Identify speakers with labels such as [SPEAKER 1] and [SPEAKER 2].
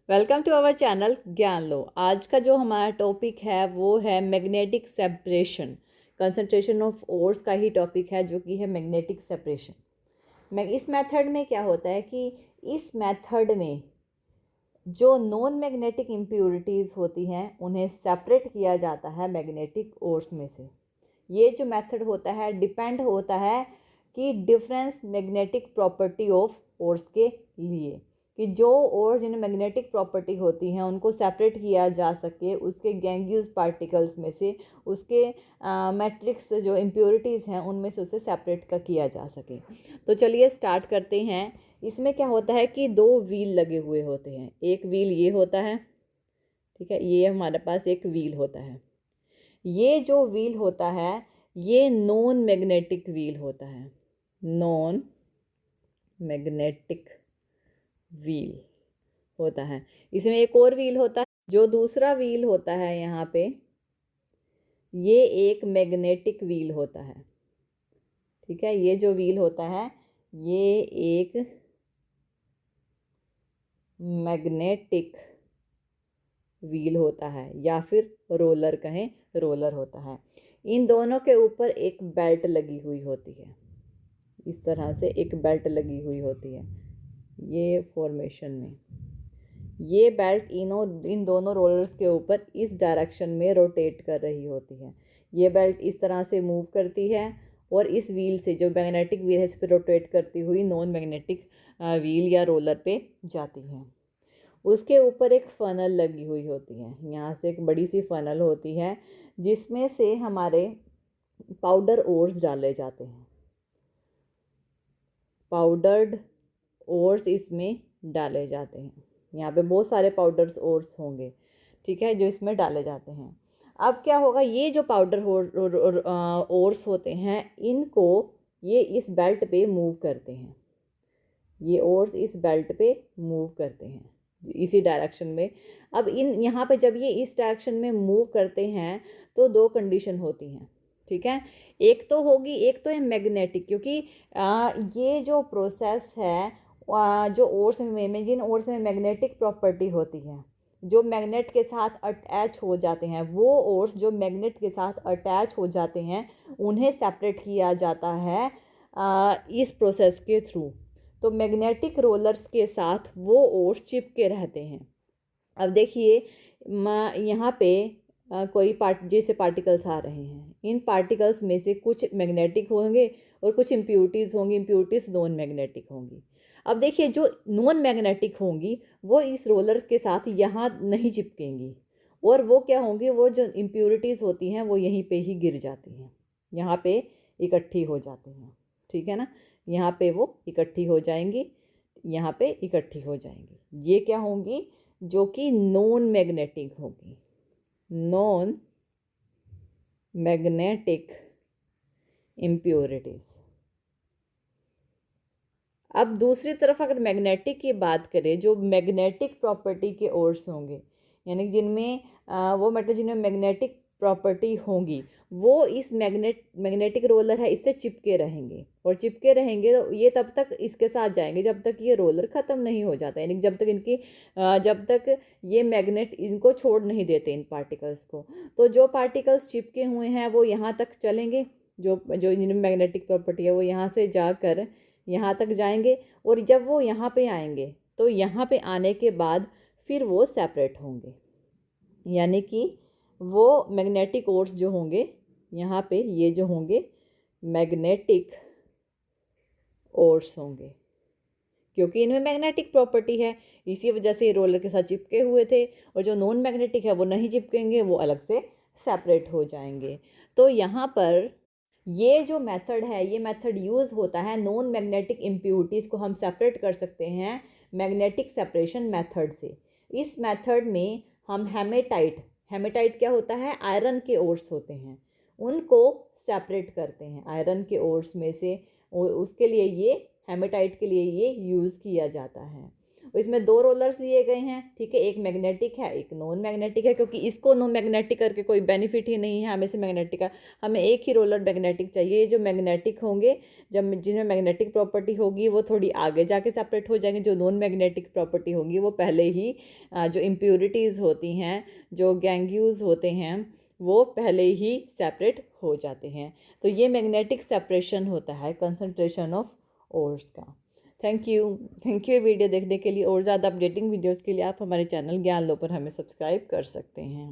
[SPEAKER 1] Welcome to our channel ज्ञान लो। आज का जो हमारा टॉपिक है वो है magnetic separation. Concentration of ores का ही टॉपिक है जो कि है मैग्नेटिक सेपरेशन। इस मेथड में क्या होता है कि इस मेथड में जो नॉन मैग्नेटिक इम्प्योरिटीज़ होती हैं उन्हें सेपरेट किया जाता है मैग्नेटिक ओर्स में से। ये जो मेथड होता है डिपेंड होता है कि difference magnetic property of ores के लिए, कि जो और जिन्हें मैग्नेटिक प्रॉपर्टी होती हैं उनको सेपरेट किया जा सके उसके गैंगियस पार्टिकल्स में से, उसके मैट्रिक्स जो इम्प्योरिटीज़ हैं उनमें से उसे सेपरेट किया जा सके। तो चलिए स्टार्ट करते हैं। इसमें क्या होता है कि दो व्हील लगे हुए होते हैं। एक व्हील ये होता है, ठीक है, ये हमारे पास एक व्हील होता है। ये जो व्हील होता है ये नॉन मैग्नेटिक व्हील होता है, नॉन मैग्नेटिक व्हील होता है। इसमें एक और व्हील होता है, जो दूसरा व्हील होता है यहाँ पे ये एक मैग्नेटिक व्हील होता है। ठीक है, ये जो व्हील होता है ये एक मैग्नेटिक व्हील होता है या फिर रोलर कहें, रोलर होता है। इन दोनों के ऊपर एक बेल्ट लगी हुई होती है, इस तरह से एक बेल्ट लगी हुई होती है ये फॉर्मेशन में। ये बेल्ट इन दोनों रोलर्स के ऊपर इस डायरेक्शन में रोटेट कर रही होती है। ये बेल्ट इस तरह से मूव करती है और इस व्हील से, जो मैग्नेटिक व्हील है, इस पर रोटेट करती हुई नॉन मैग्नेटिक व्हील या रोलर पे जाती है। उसके ऊपर एक फनल लगी हुई होती है, यहाँ से एक बड़ी सी फनल होती है जिसमें से हमारे पाउडर ओर्स डाले जाते हैं। पाउडर्ड ओर्स इसमें डाले जाते हैं। यहाँ पे बहुत सारे पाउडर्स ओर्स होंगे, ठीक है, जो इसमें डाले जाते हैं। अब क्या होगा, ये जो पाउडर ओर्स होते हैं इनको ये इस बेल्ट पे मूव करते हैं। ये ओर्स इस बेल्ट पे मूव करते हैं इसी डायरेक्शन में। अब यहाँ पे जब ये इस डायरेक्शन में मूव करते हैं तो दो कंडीशन होती हैं, ठीक है। एक तो होगी, एक तो है मैग्नेटिक, क्योंकि ये जो प्रोसेस है जो ओर्स में जिन ओर्स में मैग्नेटिक प्रॉपर्टी होती है, जो मैग्नेट के साथ अटैच हो जाते हैं, वो ओर्स जो मैग्नेट के साथ अटैच हो जाते हैं उन्हें सेपरेट किया जाता है इस प्रोसेस के थ्रू। तो मैग्नेटिक रोलर्स के साथ वो ओर्स चिपके रहते हैं। अब देखिए यहाँ पे कोई जैसे पार्टिकल्स आ रहे हैं, इन पार्टिकल्स में से कुछ मैग्नेटिक होंगे और कुछ इम्प्योरिटीज़ होंगी, इम्प्योरिटीज़ नॉन मैग्नेटिक होंगी। अब देखिए जो नॉन मैग्नेटिक होंगी वो इस रोलर के साथ यहाँ नहीं चिपकेंगी, और वो क्या होंगी, वो जो इम्प्योरिटीज़ होती हैं वो यहीं पे ही गिर जाती हैं, यहाँ पे इकट्ठी हो जाती हैं, ठीक है ना। यहाँ पे वो इकट्ठी हो जाएंगी, यहाँ पे इकट्ठी हो जाएंगी। ये क्या होंगी, जो कि नॉन मैग्नेटिक होगी, नॉन मैग्नेटिक इम्प्योरिटीज़। अब दूसरी तरफ अगर मैग्नेटिक की बात करें, जो मैग्नेटिक प्रॉपर्टी के ओर्स होंगे, यानी जिनमें वो मेटल जिनमें मैग्नेटिक प्रॉपर्टी होंगी, वो इस मैग्नेटिक रोलर है इससे चिपके रहेंगे, और चिपके रहेंगे तो ये तब तक इसके साथ जाएंगे जब तक ये रोलर ख़त्म नहीं हो जाता, यानी जब तक ये मैग्नेट इनको छोड़ नहीं देते इन पार्टिकल्स को। तो जो पार्टिकल्स चिपके हुए हैं वो यहाँ तक चलेंगे, जो जो जिनमें मैग्नेटिक प्रॉपर्टी है वो यहाँ से जाकर यहाँ तक जाएंगे, और जब वो यहाँ पे आएंगे तो यहाँ पे आने के बाद फिर वो सेपरेट होंगे, यानी कि वो मैग्नेटिक ओर्स जो होंगे यहाँ पे, ये जो होंगे मैग्नेटिक ओर्स होंगे, क्योंकि इनमें मैग्नेटिक प्रॉपर्टी है, इसी वजह से रोलर के साथ चिपके हुए थे। और जो नॉन मैग्नेटिक है वो नहीं चिपकेंगे, वो अलग से सेपरेट हो जाएंगे। तो यहाँ पर ये जो मेथड है, ये मेथड यूज़ होता है नॉन मैग्नेटिक इम्प्योरिटीज़ को हम सेपरेट कर सकते हैं मैग्नेटिक सेपरेशन मेथड से। इस मेथड में हम हेमेटाइट क्या होता है, आयरन के ओर्स होते हैं, उनको सेपरेट करते हैं आयरन के ओर्स में से। उसके लिए ये हेमेटाइट के लिए ये यूज़ किया जाता है। इसमें 2 रोलर्स लिए गए हैं, ठीक है, एक मैग्नेटिक है एक नॉन मैग्नेटिक है, क्योंकि इसको नॉन मैग्नेटिक करके कोई बेनिफिट ही नहीं है, हमें से मैग्नेटिक का हमें एक ही रोलर मैग्नेटिक चाहिए। जो मैग्नेटिक होंगे, जब जिनमें मैग्नेटिक प्रॉपर्टी होगी वो थोड़ी आगे जाके सेपरेट हो जाएंगे, जो नॉन मैग्नेटिक प्रॉपर्टी होगी वो पहले ही जो इम्प्योरिटीज़ होती हैं, जो गैंग्यूज होते हैं, वो पहले ही सेपरेट हो जाते हैं। तो ये मैग्नेटिक सेपरेशन होता है कंसंट्रेशन ऑफ ओर्स का। थैंक यू वीडियो देखने के लिए। और ज़्यादा अपडेटिंग वीडियोस के लिए आप हमारे चैनल ज्ञान लो पर हमें सब्सक्राइब कर सकते हैं।